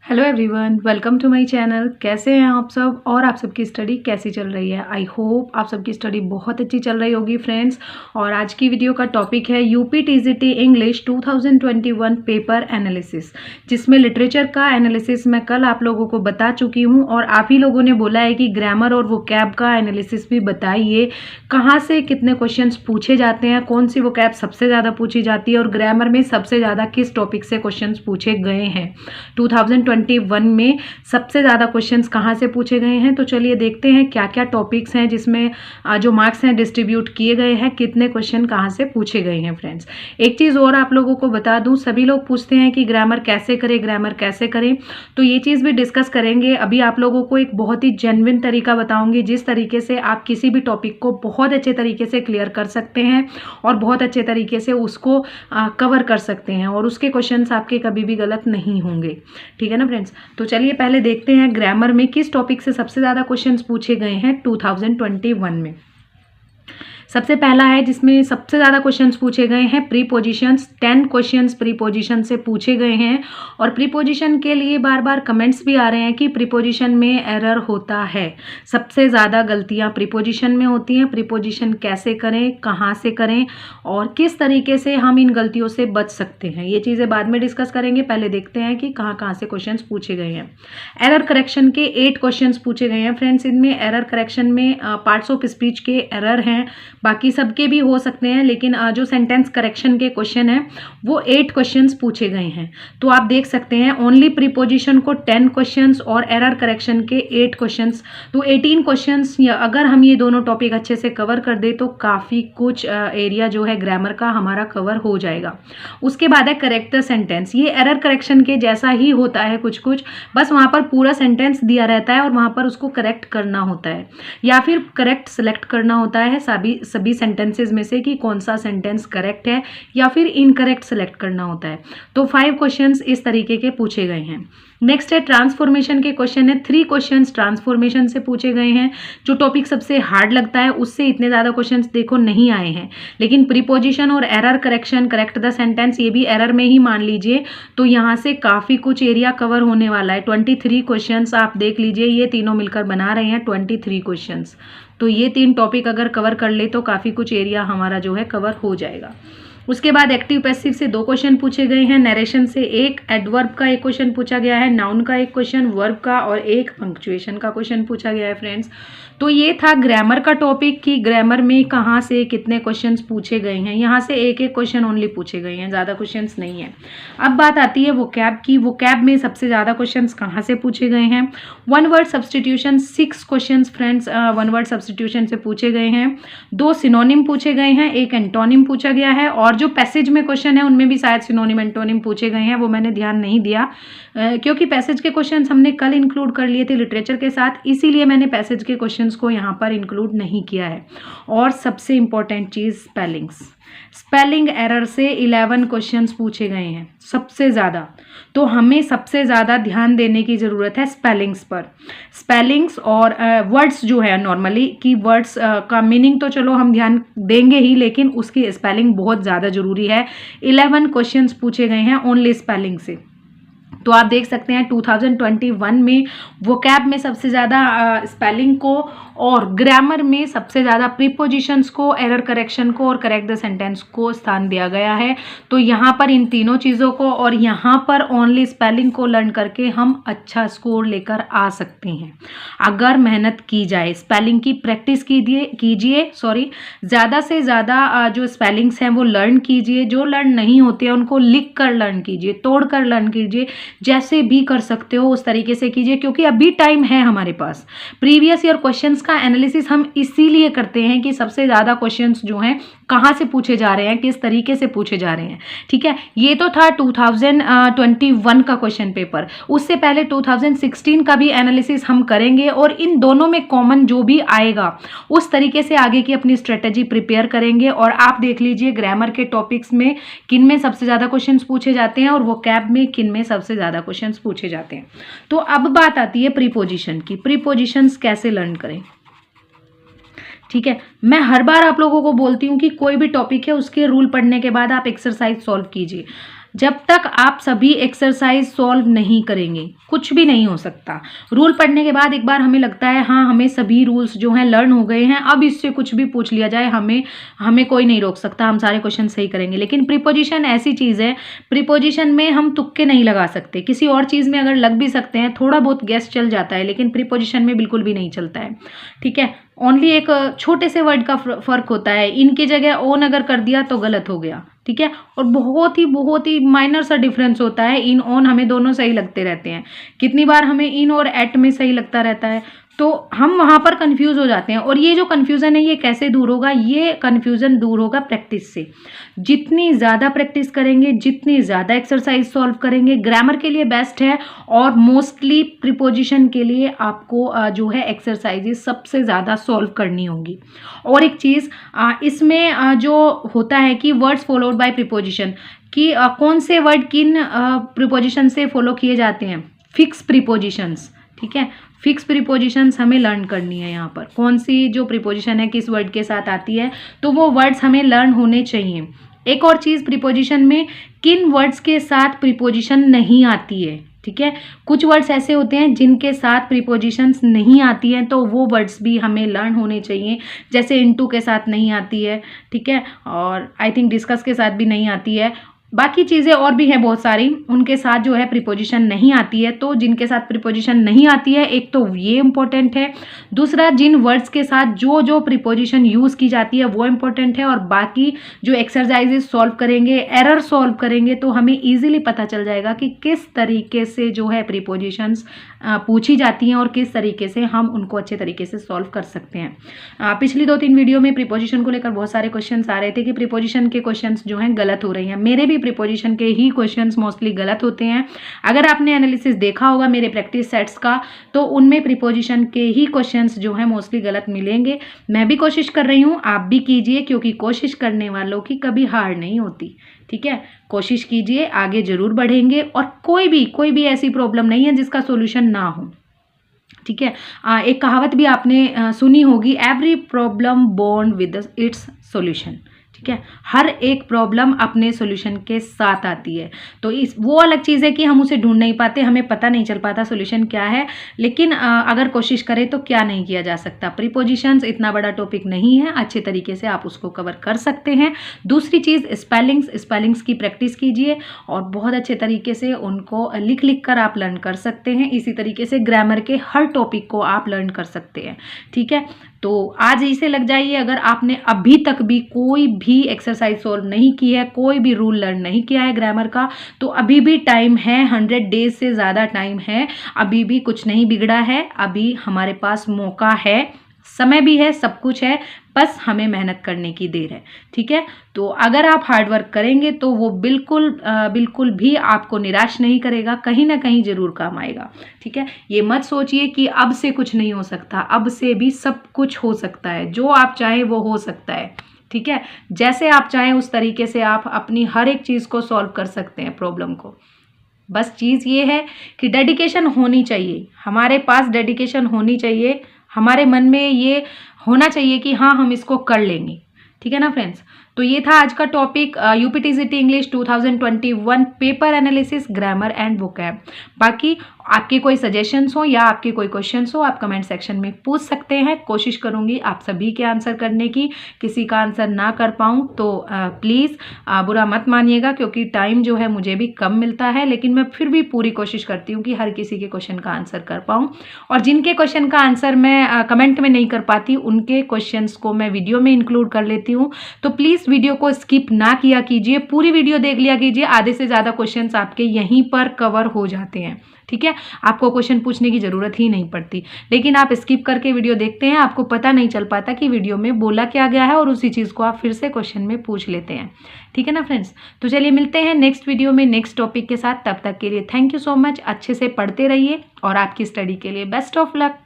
Hello everyone, welcome to my channel. कैसे हैं आप सब और आप सबकी स्टडी कैसी चल रही है। आई होप आप सबकी स्टडी बहुत अच्छी चल रही होगी फ्रेंड्स। और आज की वीडियो का टॉपिक है UP TGT English 2021 paper analysis, जिसमें लिटरेचर का एनालिसिस मैं कल आप लोगों को बता चुकी हूं और आप ही लोगों ने बोला है कि ग्रामर और वोकैब का एनालिसिस भी बताइए, कहाँ से कितने क्वेश्चन पूछे जाते हैं, कौन सी वोकैब सबसे ज़्यादा पूछी जाती है और ग्रामर में सबसे ज़्यादा किस टॉपिक से क्वेश्चन पूछे गए हैं। 2021 में सबसे ज़्यादा क्वेश्चंस कहाँ से पूछे गए हैं। तो चलिए देखते हैं क्या क्या टॉपिक्स हैं जिसमें जो मार्क्स हैं डिस्ट्रीब्यूट किए गए हैं, कितने क्वेश्चन कहाँ से पूछे गए हैं फ्रेंड्स। एक चीज़ और आप लोगों को बता दूं, सभी लोग पूछते हैं कि ग्रामर कैसे करें, ग्रामर कैसे करें, तो ये चीज़ भी डिस्कस करेंगे। अभी आप लोगों को एक बहुत ही जेन्युइन तरीका बताऊंगी जिस तरीके से आप किसी भी टॉपिक को बहुत अच्छे तरीके से क्लियर कर सकते हैं और बहुत अच्छे तरीके से उसको कवर कर सकते हैं और उसके क्वेश्चंस आपके कभी भी गलत नहीं होंगे। ठीक है ना फ्रेंड्स। तो चलिए पहले देखते हैं ग्रामर में किस टॉपिक से सबसे ज़्यादा क्वेश्चंस पूछे गए हैं 2021 में। सबसे पहला है जिसमें सबसे ज़्यादा क्वेश्चंस पूछे गए हैं प्रीपोजिशंस। 10 क्वेश्चंस प्रीपोजिशन से पूछे गए हैं और प्रीपोजिशन के लिए बार बार कमेंट्स भी आ रहे हैं कि प्रीपोजिशन में एरर होता है। सबसे ज़्यादा गलतियां प्रीपोजिशन में होती हैं। प्रीपोजिशन कैसे करें, कहाँ से करें और किस तरीके से हम इन गलतियों से बच सकते हैं, ये चीज़ें बाद में डिस्कस करेंगे। पहले देखते हैं कि कहाँ कहाँ से क्वेश्चन पूछे गए हैं। एरर करेक्शन के 8 क्वेश्चन पूछे गए हैं फ्रेंड्स। इनमें एरर करेक्शन में पार्ट्स ऑफ स्पीच के एरर हैं, बाकी सबके भी हो सकते हैं, लेकिन जो सेंटेंस करेक्शन के क्वेश्चन हैं वो 8 क्वेश्चंस पूछे गए हैं। तो आप देख सकते हैं ओनली प्रीपोजिशन को 10 क्वेश्चंस और एरर करेक्शन के 8 क्वेश्चंस, तो 18 क्वेश्चंस। अगर हम ये दोनों टॉपिक अच्छे से कवर कर दे तो काफ़ी कुछ एरिया जो है ग्रामर का हमारा कवर हो जाएगा। उसके बाद है करेक्ट द सेंटेंस। ये एरर करेक्शन के जैसा ही होता है कुछ कुछ, बस वहाँ पर पूरा सेंटेंस दिया रहता है और वहाँ पर उसको करेक्ट करना होता है या फिर करेक्ट सेलेक्ट करना होता है सभी सेंटेंसेस में से कि कौन सा सेंटेंस करेक्ट है या फिर इनकरेक्ट सेलेक्ट करना होता है। तो 5 क्वेश्चंस इस तरीके के पूछे गए हैं। नेक्स्ट है ट्रांसफॉर्मेशन के क्वेश्चन है। 3 क्वेश्चंस ट्रांसफॉर्मेशन से पूछे गए हैं। जो टॉपिक सबसे हार्ड लगता है उससे इतने ज़्यादा क्वेश्चंस देखो नहीं आए हैं, लेकिन प्रीपोजिशन और error correction, correct the sentence, ये भी एरर में ही मान लीजिए। तो यहाँ से काफ़ी कुछ एरिया कवर होने वाला है। 23 क्वेश्चंस आप देख लीजिए, ये तीनों मिलकर बना रहे हैं 23 क्वेश्चंस। तो ये 3 टॉपिक अगर कवर कर ले तो काफ़ी कुछ एरिया हमारा जो है कवर हो जाएगा। उसके बाद एक्टिव पैसिव से 2 क्वेश्चन पूछे गए हैं। नरेशन से 1, एडवर्ब का 1 क्वेश्चन पूछा गया है, नाउन का 1 क्वेश्चन, वर्ब का और 1 पंक्चुएशन का क्वेश्चन पूछा गया है फ्रेंड्स। तो ये था ग्रामर का टॉपिक कि ग्रामर में कहाँ से कितने क्वेश्चंस पूछे गए हैं। यहाँ से 1-1 क्वेश्चन ओनली पूछे गए हैं, ज़्यादा क्वेश्चंस नहीं है। अब बात आती है वोकैब की। वोकैब में सबसे ज़्यादा क्वेश्चंस कहाँ से पूछे गए हैं। 1 word substitution 6 questions friends 1 word substitution से पूछे गए हैं। 2 सिनोनिम पूछे गए हैं, 1 एंटोनिम पूछा गया है और जो पैसेज में क्वेश्चन है उनमें भी शायद सिनोनिम एंटोनिम पूछे गए हैं, वो मैंने ध्यान नहीं दिया क्योंकि पैसेज के क्वेश्चंस हमने कल इंक्लूड कर लिए थे लिटरेचर के साथ, इसीलिए मैंने पैसेज के क्वेश्चंस को यहाँ पर इंक्लूड नहीं किया है। और सबसे इंपॉर्टेंट चीज़ स्पेलिंग्स। स्पेलिंग एरर से 11 क्वेश्चंस पूछे गए हैं सबसे ज़्यादा। तो हमें सबसे ज़्यादा ध्यान देने की ज़रूरत है स्पेलिंग्स पर। स्पेलिंग्स और वर्ड्स जो है नॉर्मली कि वर्ड्स का मीनिंग तो चलो हम ध्यान देंगे ही, लेकिन उसकी स्पेलिंग बहुत ज़्यादा ज़रूरी है। 11 क्वेश्चंस पूछे गए हैं ओनली स्पेलिंग से। तो आप देख सकते हैं 2021 में वोकैब में सबसे ज़्यादा स्पेलिंग को और ग्रामर में सबसे ज़्यादा प्रीपोजिशंस को, एरर करेक्शन को और करेक्ट द सेंटेंस को स्थान दिया गया है। तो यहाँ पर इन तीनों चीज़ों को और यहाँ पर ओनली स्पेलिंग को लर्न करके हम अच्छा स्कोर लेकर आ सकते हैं अगर मेहनत की जाए। स्पेलिंग की प्रैक्टिस कीजिए ज़्यादा से ज़्यादा जो स्पेलिंग्स हैं वो लर्न कीजिए। जो लर्न नहीं होते हैं उनको लिख कर लर्न कीजिए, तोड़ कर लर्न कीजिए, जैसे भी कर सकते हो उस तरीके से कीजिए क्योंकि अभी टाइम है हमारे पास। प्रीवियस ईयर क्वेश्चंस का एनालिसिस हम इसीलिए करते हैं कि सबसे ज़्यादा क्वेश्चंस जो हैं कहाँ से पूछे जा रहे हैं, किस तरीके से पूछे जा रहे हैं। ठीक है, ये तो था 2021 का क्वेश्चन पेपर। उससे पहले 2016 का भी एनालिसिस हम करेंगे और इन दोनों में कॉमन जो भी आएगा उस तरीके से आगे की अपनी स्ट्रेटेजी प्रिपेयर करेंगे। और आप देख लीजिए ग्रामर के टॉपिक्स में किन में सबसे ज़्यादा क्वेश्चंस पूछे जाते हैं और वोकैब में किन में सबसे ज़्यादा क्वेश्चंस पूछे जाते हैं। तो अब बात आती है प्रीपोजिशन की। प्रीपोजिशंस कैसे लर्न करें। ठीक है, मैं हर बार आप लोगों को बोलती हूँ कि कोई भी टॉपिक है उसके रूल पढ़ने के बाद आप एक्सरसाइज सॉल्व कीजिए। जब तक आप सभी एक्सरसाइज सॉल्व नहीं करेंगे कुछ भी नहीं हो सकता। रूल पढ़ने के बाद एक बार हमें लगता है हाँ हमें सभी रूल्स जो हैं लर्न हो गए हैं, अब इससे कुछ भी पूछ लिया जाए हमें कोई नहीं रोक सकता, हम सारे क्वेश्चन सही करेंगे। लेकिन प्रीपोजिशन ऐसी चीज़ है, प्रीपोजिशन में हम तुक्के नहीं लगा सकते। किसी और चीज़ में अगर लग भी सकते हैं, थोड़ा बहुत गेस चल जाता है, लेकिन प्रीपोजिशन में बिल्कुल भी नहीं चलता है। ठीक है, ओनली एक छोटे से वर्ड का फर्क होता है, इनकी जगह ओन अगर कर दिया तो गलत हो गया। ठीक है, और बहुत ही माइनर सा डिफरेंस होता है। इन ऑन हमें दोनों सही लगते रहते हैं, कितनी बार हमें इन और एट में सही लगता रहता है, तो हम वहाँ पर कंफ्यूज हो जाते हैं। और ये जो कंफ्यूजन है ये कैसे दूर होगा? ये कंफ्यूजन दूर होगा प्रैक्टिस से। जितनी ज़्यादा प्रैक्टिस करेंगे, जितनी ज़्यादा एक्सरसाइज सॉल्व करेंगे, ग्रामर के लिए बेस्ट है और मोस्टली प्रीपोजिशन के लिए आपको जो है एक्सरसाइजेज सबसे ज़्यादा सॉल्व करनी होगी। और एक चीज़ इसमें जो होता है कि वर्ड्स फॉलोड बाय प्रीपोजिशन, कि कौन से वर्ड किन प्रीपोजिशन से फॉलो किए जाते हैं, फिक्स प्रीपोजिशंस। ठीक है, फिक्स प्रीपोजिशंस हमें लर्न करनी है। यहाँ पर कौन सी जो प्रीपोजिशन है किस वर्ड के साथ आती है, तो वो वर्ड्स हमें लर्न होने चाहिए। एक और चीज़, प्रीपोजिशन में किन वर्ड्स के साथ प्रीपोजिशन नहीं आती है। ठीक है, कुछ वर्ड्स ऐसे होते हैं जिनके साथ प्रीपोजिशंस नहीं आती हैं, तो वो वर्ड्स भी हमें लर्न होने चाहिए। जैसे इनटू के साथ नहीं आती है, ठीक है, और आई थिंक डिस्कस के साथ भी नहीं आती है। बाकी चीज़ें और भी हैं बहुत सारी, उनके साथ जो है प्रीपोजिशन नहीं आती है। तो जिनके साथ प्रीपोजिशन नहीं आती है, एक तो ये इम्पोर्टेंट है, दूसरा जिन वर्ड्स के साथ जो जो प्रीपोजिशन यूज़ की जाती है वो इम्पोर्टेंट है। और बाकी जो एक्सरसाइजेस सॉल्व करेंगे, एरर सॉल्व करेंगे, तो हमें ईजिली पता चल जाएगा कि किस तरीके से जो है प्रीपोजिशंस पूछी जाती हैं और किस तरीके से हम उनको अच्छे तरीके से सॉल्व कर सकते हैं। पिछली 2-3 वीडियो में प्रीपोजिशन को लेकर बहुत सारे क्वेश्चंस आ रहे थे कि प्रीपोजिशन के क्वेश्चंस जो हैं गलत हो रही हैं। मेरे भी प्रीपोजिशन के ही क्वेश्चंस मोस्टली गलत होते हैं। अगर आपने एनालिसिस देखा होगा मेरे प्रैक्टिस सेट्स का, तो उनमें प्रीपोजिशन के ही क्वेश्चंस जो हैं मोस्टली गलत मिलेंगे। मैं भी कोशिश कर रही हूँ, आप भी कीजिए, क्योंकि कोशिश करने वालों की कभी हार नहीं होती। ठीक है, कोशिश कीजिए, आगे जरूर बढ़ेंगे। और कोई भी ऐसी प्रॉब्लम नहीं है जिसका सॉल्यूशन ना हो। ठीक है, एक कहावत भी आपने सुनी होगी, every problem born with its solution. ठीक है, हर एक प्रॉब्लम अपने सॉल्यूशन के साथ आती है। तो वो अलग चीज़ है कि हम उसे ढूंढ नहीं पाते, हमें पता नहीं चल पाता सॉल्यूशन क्या है, लेकिन अगर कोशिश करें तो क्या नहीं किया जा सकता। प्रीपोजिशंस इतना बड़ा टॉपिक नहीं है, अच्छे तरीके से आप उसको कवर कर सकते हैं। दूसरी चीज़, स्पेलिंग्स की प्रैक्टिस कीजिए और बहुत अच्छे तरीके से उनको लिख कर आप लर्न कर सकते हैं। इसी तरीके से ग्रामर के हर टॉपिक को आप लर्न कर सकते हैं। ठीक है, तो आज इसे लग जाइए। अगर आपने अभी तक भी कोई भी एक्सरसाइज सॉल्व नहीं की है, कोई भी रूल लर्न नहीं किया है ग्रामर का, तो अभी भी टाइम है, 100 डेज से ज़्यादा टाइम है, अभी भी कुछ नहीं बिगड़ा है, अभी हमारे पास मौका है, समय भी है, सब कुछ है, बस हमें मेहनत करने की देर है। ठीक है, तो अगर आप हार्ड वर्क करेंगे तो वो बिल्कुल भी आपको निराश नहीं करेगा, कहीं ना कहीं जरूर काम आएगा। ठीक है, ये मत सोचिए कि अब से कुछ नहीं हो सकता, अब से भी सब कुछ हो सकता है, जो आप चाहें वो हो सकता है। ठीक है, जैसे आप चाहें उस तरीके से आप अपनी हर एक चीज़ को सॉल्व कर सकते हैं, प्रॉब्लम को। बस चीज़ ये है कि डेडिकेशन होनी चाहिए, हमारे पास डेडिकेशन होनी चाहिए, हमारे मन में ये होना चाहिए कि हाँ हम इसको कर लेंगे। ठीक है ना फ्रेंड्स, तो ये था आज का topic, UPTCT English 2021 paper analysis, grammar and vocab. बाकी आपके कोई सजेशंस हो या आपके कोई क्वेश्चंस हो, आप कमेंट सेक्शन में पूछ सकते हैं। कोशिश करूंगी आप सभी के आंसर करने की, किसी का आंसर ना कर पाऊँ तो प्लीज़ बुरा मत मानिएगा, क्योंकि टाइम जो है मुझे भी कम मिलता है, लेकिन मैं फिर भी पूरी कोशिश करती हूँ कि हर किसी के क्वेश्चन का आंसर कर पाऊँ। और जिनके क्वेश्चन का आंसर मैं कमेंट में नहीं कर पाती, उनके क्वेश्चंस को मैं वीडियो में इंक्लूड कर लेती हूँ। तो प्लीज़ वीडियो को स्किप ना किया कीजिए, पूरी वीडियो देख लिया कीजिए, आधे से ज़्यादा क्वेश्चंस आपके यहीं पर कवर हो जाते हैं। ठीक है, आपको क्वेश्चन पूछने की ज़रूरत ही नहीं पड़ती, लेकिन आप स्किप करके वीडियो देखते हैं, आपको पता नहीं चल पाता कि वीडियो में बोला क्या गया है, और उसी चीज़ को आप फिर से क्वेश्चन में पूछ लेते हैं। ठीक है ना फ्रेंड्स, तो चलिए मिलते हैं नेक्स्ट वीडियो में नेक्स्ट टॉपिक के साथ। तब तक के लिए थैंक यू सो मच, अच्छे से पढ़ते रहिए और आपकी स्टडी के लिए बेस्ट ऑफ लक।